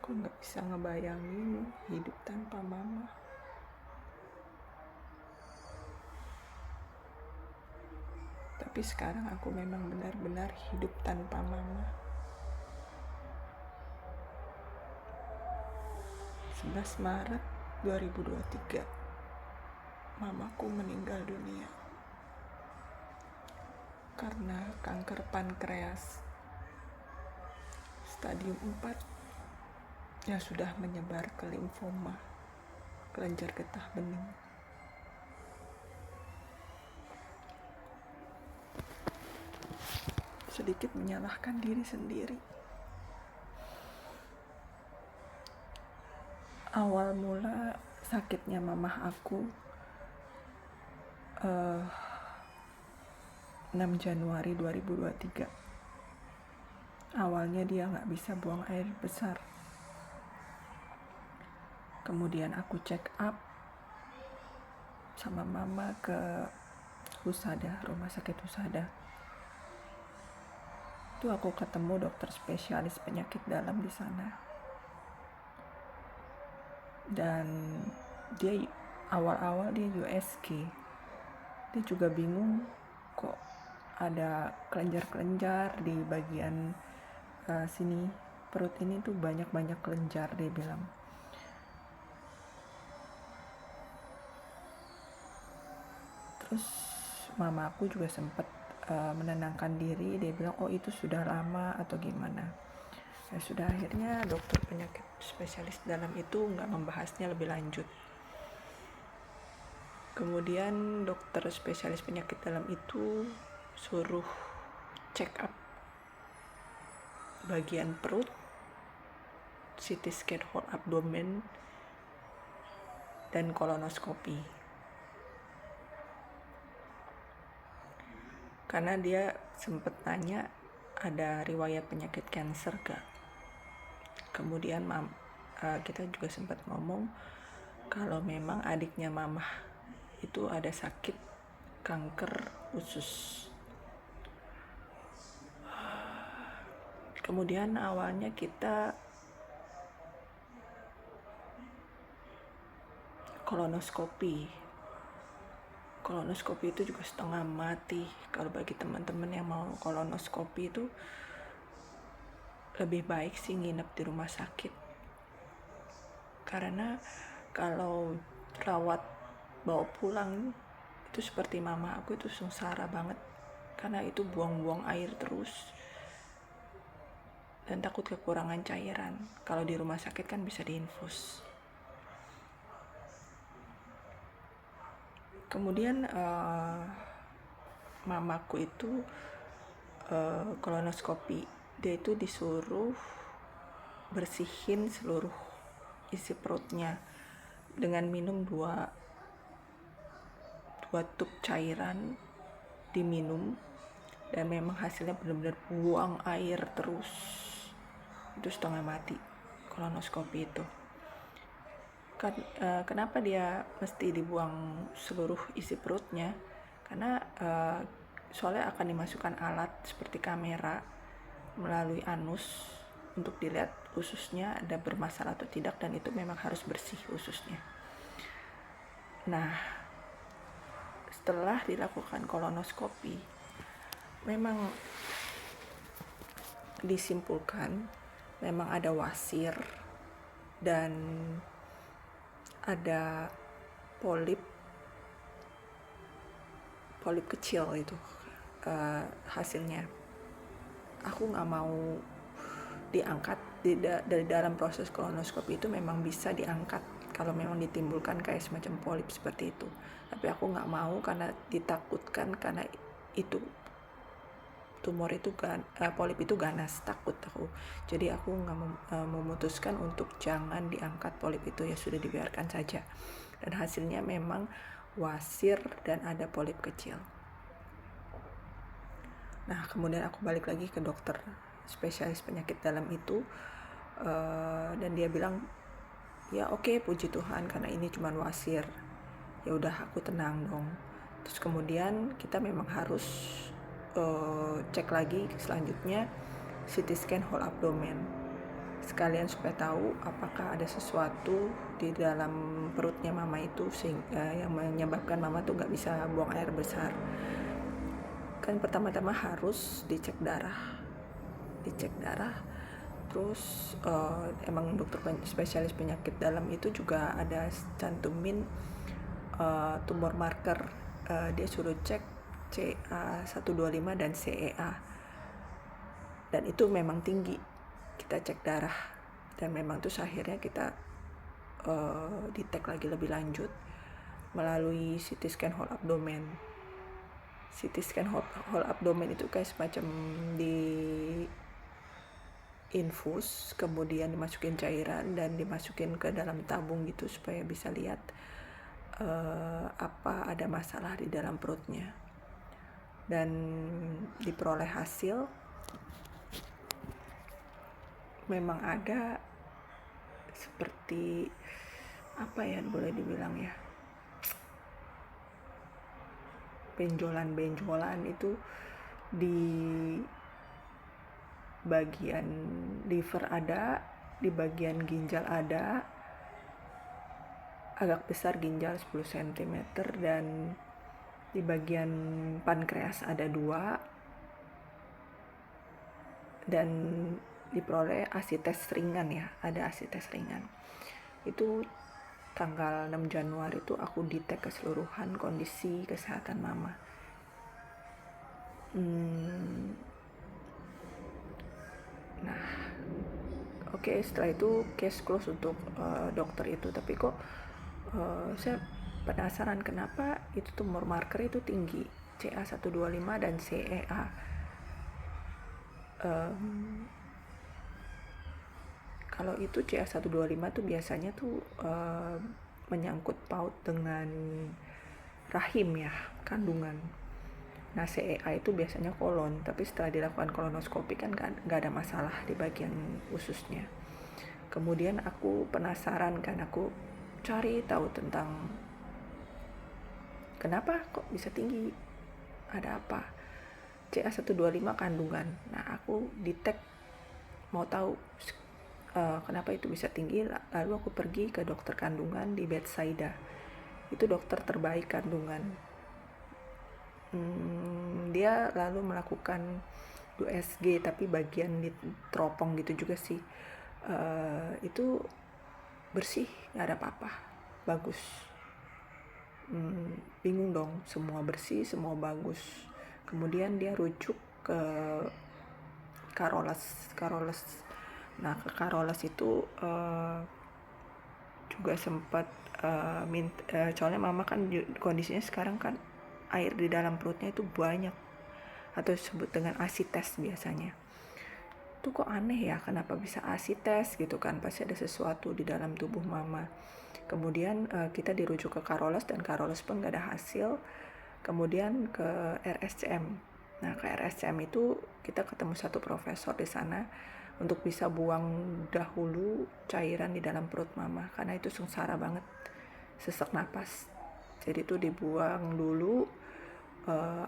Aku nggak bisa ngebayangin hidup tanpa mama. Tapi sekarang aku memang benar-benar hidup tanpa mama. 11 Maret 2023, mamaku meninggal dunia karena kanker pankreas stadium 4 yang sudah menyebar ke limfoma, kelenjar getah bening. Sedikit menyalahkan diri sendiri. Awal mula sakitnya mamah aku 6 Januari 2023. Awalnya dia gak bisa buang air besar. Kemudian aku check up sama mama ke Husada, rumah sakit Husada. Itu aku ketemu dokter spesialis penyakit dalam di sana. Dan dia awal-awal dia USG. Dia juga bingung kok ada kelenjar-kelenjar di bagian sini perut ini tuh banyak-banyak kelenjar, dia bilang. Terus mama aku juga sempat menenangkan diri, dia bilang oh itu sudah lama atau gimana. Ya sudah, akhirnya dokter penyakit spesialis dalam itu nggak membahasnya lebih lanjut. Kemudian dokter spesialis penyakit dalam itu suruh check up bagian perut, CT scan whole abdomen, dan kolonoskopi. Karena dia sempat tanya ada riwayat penyakit kanker gak. Kemudian kita juga sempat ngomong kalau memang adiknya mamah itu ada sakit kanker usus. Kemudian awalnya kita kolonoskopi itu juga setengah mati. Kalau bagi teman-teman yang mau kolonoskopi itu lebih baik sih nginep di rumah sakit, karena kalau rawat bawa pulang itu seperti mama aku itu sengsara banget, karena itu buang-buang air terus dan takut kekurangan cairan. Kalau di rumah sakit kan bisa diinfus. Kemudian mamaku itu kolonoskopi, dia itu disuruh bersihin seluruh isi perutnya dengan minum 2 tub cairan diminum, dan memang hasilnya benar-benar buang air terus. Itu setengah mati kolonoskopi itu. Kenapa dia mesti dibuang seluruh isi perutnya? Karena soalnya akan dimasukkan alat seperti kamera melalui anus untuk dilihat ususnya ada bermasalah atau tidak, dan itu memang harus bersih ususnya. Nah, setelah dilakukan kolonoskopi, memang disimpulkan memang ada wasir dan ada polip kecil itu hasilnya. Aku nggak mau diangkat. Dari dalam proses kolonoskopi itu memang bisa diangkat kalau memang ditimbulkan kayak semacam polip seperti itu, tapi aku nggak mau karena ditakutkan, karena itu tumor itu polip itu ganas, takut aku. Jadi aku nggak memutuskan untuk jangan diangkat polip itu, ya sudah dibiarkan saja. Dan hasilnya memang wasir dan ada polip kecil. Nah, kemudian aku balik lagi ke dokter spesialis penyakit dalam itu, dan dia bilang ya oke, puji Tuhan karena ini cuma wasir. Ya udah, aku tenang dong. Terus kemudian kita memang harus cek lagi selanjutnya CT scan whole abdomen. sekalian supaya tahu apakah ada sesuatu di dalam perutnya mama itu sehingga yang menyebabkan mama tuh nggak bisa buang air besar. Kan pertama-tama harus dicek darah, terus emang dokter spesialis penyakit dalam itu juga ada cantumin tumor marker. Dia suruh cek CA125 dan CEA, dan itu memang tinggi. Kita cek darah dan memang terus akhirnya kita detect lagi lebih lanjut melalui CT scan whole abdomen. CT scan whole abdomen itu kayak semacam di infus, kemudian dimasukin cairan dan dimasukin ke dalam tabung gitu supaya bisa lihat apa ada masalah di dalam perutnya. Dan diperoleh hasil memang ada seperti apa ya, boleh dibilang ya, benjolan-benjolan itu di bagian liver ada, di bagian ginjal ada, agak besar ginjal 10 cm, dan di bagian pankreas ada 2, dan diperoleh asites ringan ya, ada asites ringan. Itu tanggal 6 Januari itu aku detect keseluruhan kondisi kesehatan mama. Nah, oke, setelah itu case close untuk dokter itu. Tapi kok saya penasaran kenapa itu tumor marker itu tinggi, CA125 dan CEA. Kalau itu CA125 tuh biasanya tuh menyangkut paut dengan rahim ya, kandungan. Nah, CEA itu biasanya kolon, tapi setelah dilakukan kolonoskopi kan nggak ada masalah di bagian ususnya. Kemudian aku penasaran kan, aku cari tahu tentang kenapa kok bisa tinggi, ada apa. CA125 kandungan. Nah, aku detect, mau tahu kenapa itu bisa tinggi. Lalu aku pergi ke dokter kandungan di Bethsaida. Itu dokter terbaik kandungan. Dia lalu melakukan USG, tapi bagian di teropong gitu juga sih. Itu bersih, nggak ada apa-apa, bagus. Bingung dong, semua bersih, semua bagus. Kemudian dia rujuk ke Karoles. Nah, ke Karoles itu juga sempat soalnya mama kan kondisinya sekarang kan air di dalam perutnya itu banyak, atau disebut dengan asites biasanya. Itu kok aneh ya, kenapa bisa asites gitu kan, pasti ada sesuatu di dalam tubuh mama. Kemudian kita dirujuk ke Karoles, dan Karoles pun gak ada hasil. Kemudian ke RSCM. Nah, ke RSCM itu kita ketemu satu profesor di sana untuk bisa buang dahulu cairan di dalam perut mama, karena itu sengsara banget, sesak napas. Jadi itu dibuang dulu,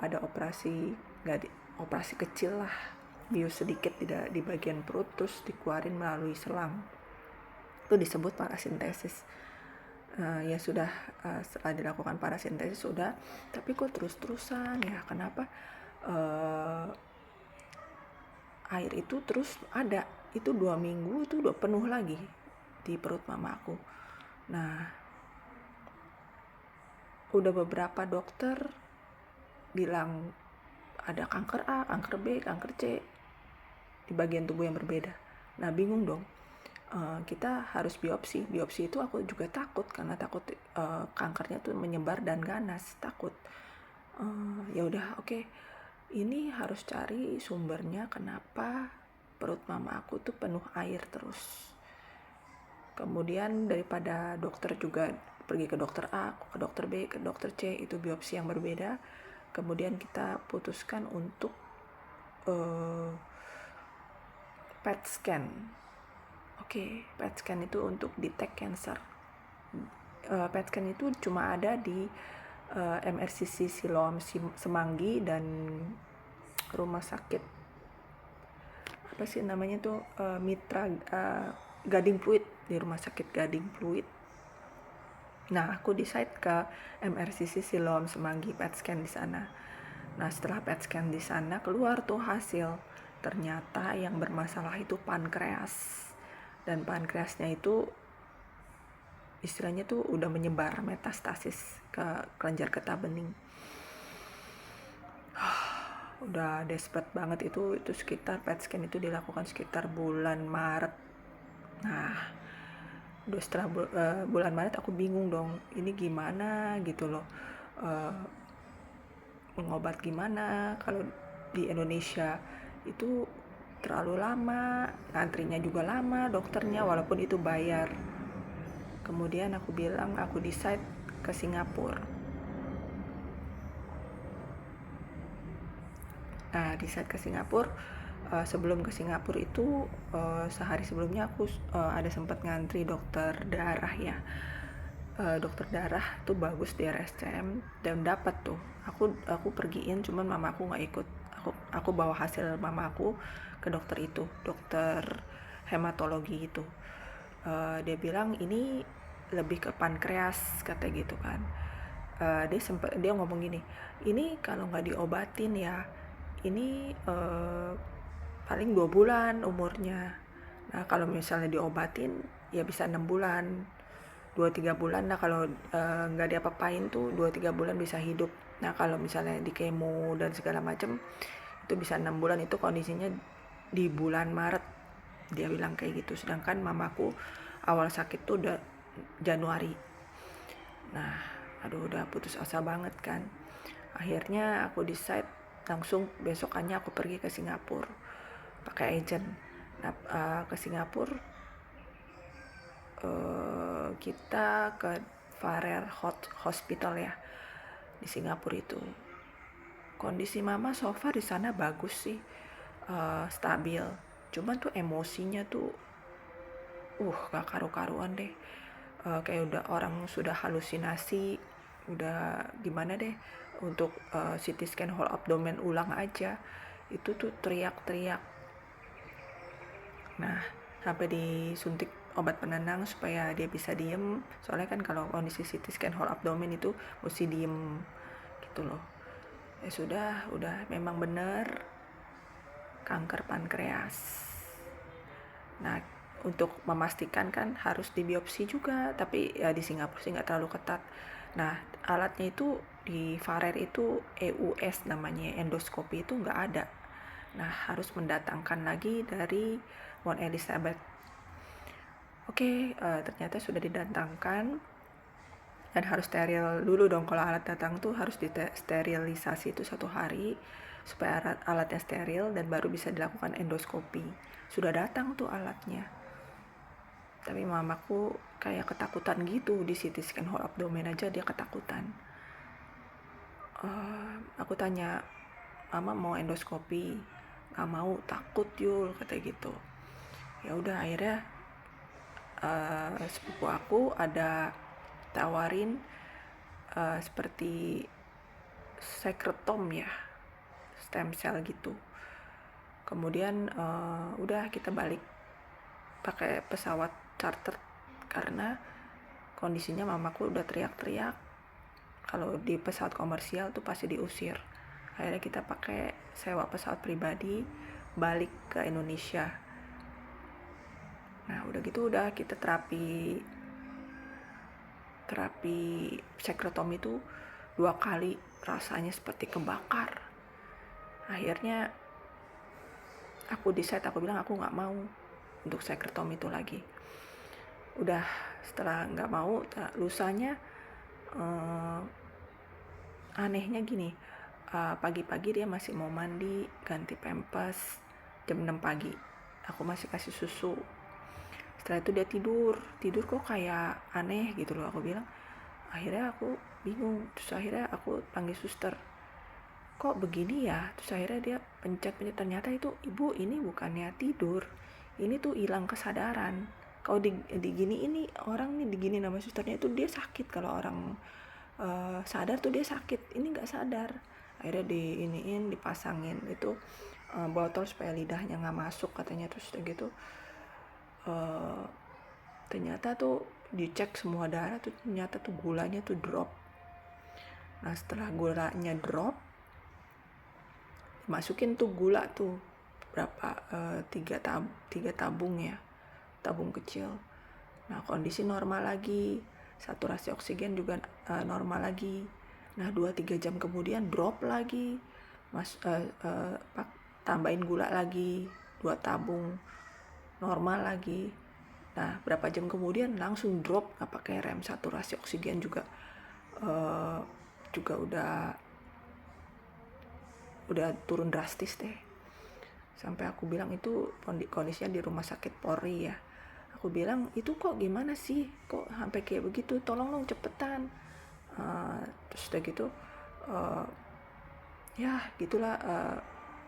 ada operasi kecil lah, bius sedikit di bagian perut, terus dikeluarin melalui selang. Itu disebut parasintesis. Ya sudah, setelah dilakukan parasintesis sudah, tapi kok terus-terusan ya, kenapa air itu terus ada, itu 2 minggu itu udah penuh lagi di perut mama aku. Nah, udah beberapa dokter bilang ada kanker A, kanker B, kanker C di bagian tubuh yang berbeda. Nah, bingung dong. Kita harus biopsi itu aku juga takut, karena takut kankernya tuh menyebar dan ganas, takut. Ya udah, oke. Ini harus cari sumbernya, kenapa perut mama aku tuh penuh air terus. Kemudian daripada dokter juga pergi ke dokter A, ke dokter B, ke dokter C, itu biopsi yang berbeda. Kemudian kita putuskan untuk PET scan. PET scan itu untuk detect cancer. PET scan itu cuma ada di MRCC Siloam Semanggi dan rumah sakit apa sih namanya tuh, mitra, Gading Pluit, di rumah sakit Gading Pluit. Nah, aku decide ke MRCC Siloam Semanggi, PET scan di sana. Nah, setelah PET scan di sana keluar tuh hasil. Ternyata yang bermasalah itu pankreas. Dan pankreasnya itu istilahnya tuh udah menyebar metastasis ke kelenjar getah bening. Udah desperate banget itu sekitar PET scan itu dilakukan sekitar bulan Maret. Nah, udah setelah bulan Maret aku bingung dong, ini gimana gitu loh, mengobat gimana kalau di Indonesia itu terlalu lama, ngantrinya juga lama dokternya walaupun itu bayar. Kemudian aku bilang aku decide ke Singapura. Nah, decide ke Singapura. Sebelum ke Singapura itu sehari sebelumnya aku ada sempat ngantri dokter darah ya. Dokter darah tuh bagus di RSCM dan dapat tuh. Aku pergiin, cuman mamaku nggak ikut. Aku bawa hasil mamaku ke dokter itu, dokter hematologi itu. Dia bilang ini lebih ke pankreas kata gitu kan. Dia ngomong gini, ini kalau nggak diobatin ya ini paling 2 bulan umurnya. Nah, kalau misalnya diobatin ya bisa 6 bulan, 2-3 bulan. Nah, kalau nggak diapa-apain tuh 2-3 bulan bisa hidup. Nah, kalau misalnya di kemo dan segala macam itu bisa 6 bulan. Itu kondisinya di bulan Maret, dia bilang kayak gitu. Sedangkan mamaku awal sakit tuh udah Januari. Nah, aduh udah putus asa banget kan. Akhirnya aku decide langsung besokannya aku pergi ke Singapura pakai agent. Nah, ke Singapura kita ke Farrer Hospital ya di Singapura itu. Kondisi mama so far di sana bagus sih, stabil. Cuman tuh emosinya tuh gak karu-karuan deh. Kayak udah orang sudah halusinasi, udah gimana deh untuk CT scan whole abdomen ulang aja itu tuh teriak-teriak. Nah, sampai disuntik obat penenang supaya dia bisa diem, soalnya kan kalau kondisi CT scan whole abdomen itu mesti diem gitu loh. Ya sudah, udah memang bener kanker pankreas. Nah, untuk memastikan kan harus dibiopsi juga, tapi ya di Singapura sih nggak terlalu ketat. Nah, alatnya itu di Farrer itu EUS namanya, endoskopi itu nggak ada. Nah, harus mendatangkan lagi dari Mount Elizabeth. Oke, ternyata sudah didatangkan dan harus steril dulu dong. Kalau alat datang tuh harus disterilisasi itu 1 hari supaya alatnya steril dan baru bisa dilakukan endoskopi. Sudah datang tuh alatnya. Tapi mamaku kayak ketakutan gitu, di CT scan whole abdomen aja dia ketakutan. Aku tanya, mama mau endoskopi? Gak mau, takut Yul, kata gitu. Ya udah akhirnya sepupu aku ada tawarin seperti sekretom ya, stem cell gitu. Kemudian udah kita balik pakai pesawat charter karena kondisinya mamaku udah teriak-teriak. Kalau di pesawat komersial tuh pasti diusir. Akhirnya kita pakai sewa pesawat pribadi balik ke Indonesia. Nah, udah gitu udah kita terapi sekretom itu 2 kali, rasanya seperti kebakar. Akhirnya aku bilang aku nggak mau untuk sekretom itu lagi. Udah setelah nggak mau, lusanya anehnya gini, pagi-pagi dia masih mau mandi, ganti pampers jam 6 pagi. Aku masih kasih susu. Setelah itu dia tidur kok kayak aneh gitu loh. Aku bilang, akhirnya aku bingung. Terus akhirnya aku panggil suster, kok begini ya? Terus akhirnya dia pencet, ternyata itu ibu ini bukannya tidur, ini tuh hilang kesadaran. Kalau digini ini orang nih digini nama susternya itu dia sakit. Kalau orang sadar tuh dia sakit, ini nggak sadar. Akhirnya dipasangin itu botol supaya lidahnya nggak masuk katanya. Terus udah gitu ternyata tuh dicek semua darah tuh ternyata tuh gulanya tuh drop. Nah setelah gulanya drop, masukin tuh gula tuh berapa 3 tabung ya, tabung kecil. Nah kondisi normal lagi, saturasi oksigen juga normal lagi. Nah 2-3 jam kemudian drop lagi, tambahin gula lagi 2 tabung, normal lagi. Nah berapa jam kemudian langsung drop, nggak pakai rem, saturasi oksigen juga udah turun drastis deh. Sampai aku bilang itu kondisinya di rumah sakit Polri ya. Aku bilang itu kok gimana sih, kok sampai kayak begitu, tolong dong cepetan. Terus udah gitu ya gitulah,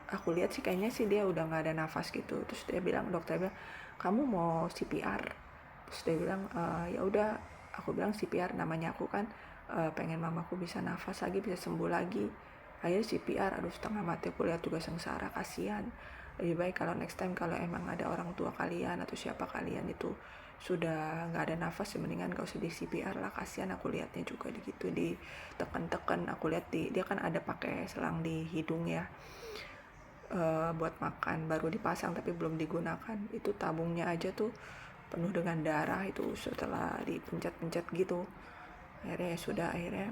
aku lihat sih kayaknya sih dia udah nggak ada nafas gitu. Terus dia bilang, dokter bilang kamu mau CPR. Terus dia bilang ya udah. Aku bilang CPR, namanya aku kan pengen mamaku bisa nafas lagi, bisa sembuh lagi. Akhirnya CPR. Aduh setengah mati aku lihat juga, sengsara, kasihan. Lebih baik kalau next time kalau emang ada orang tua kalian atau siapa kalian itu sudah nggak ada nafas, ya mendingan gak usah di CPR lah, kasihan aku lihatnya juga gitu, ditekan-tekan. Aku lihat dia kan ada pakai selang di hidung ya, buat makan, baru dipasang tapi belum digunakan. Itu tabungnya aja tuh penuh dengan darah itu setelah dipencet-pencet gitu. Akhirnya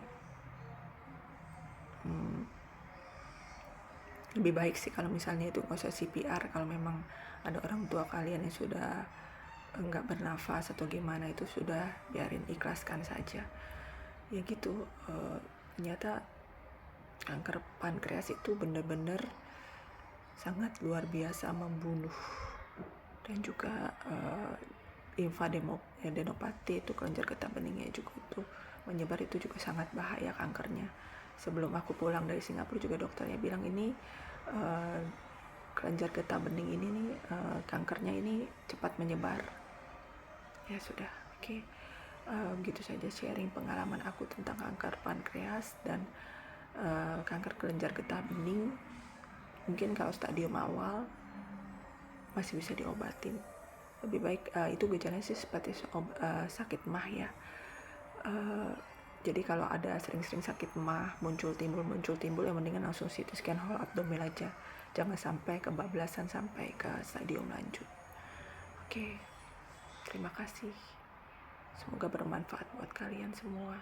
lebih baik sih kalau misalnya itu nggak usah CPR. Kalau memang ada orang tua kalian yang sudah nggak bernafas atau gimana, itu sudah biarin, ikhlaskan saja ya gitu. Ternyata kanker pankreas itu benar-benar sangat luar biasa membunuh. Dan juga limfadenopati itu, kelenjar getah beningnya juga itu menyebar, itu juga sangat bahaya kankernya. Sebelum aku pulang dari Singapura juga dokternya bilang ini kelenjar getah bening ini nih, kankernya ini cepat menyebar. Ya sudah, oke. Begitu saja sharing pengalaman aku tentang kanker pankreas dan kanker kelenjar getah bening. Mungkin kalau stadium awal masih bisa diobatin. Lebih baik itu gejalanya sih seperti sakit mah ya. Jadi kalau ada sering-sering sakit mah muncul timbul, yang mendingan langsung CT scan whole abdomen aja. Jangan sampai kebablasan sampai ke stadium lanjut. Oke. Terima kasih. Semoga bermanfaat buat kalian semua.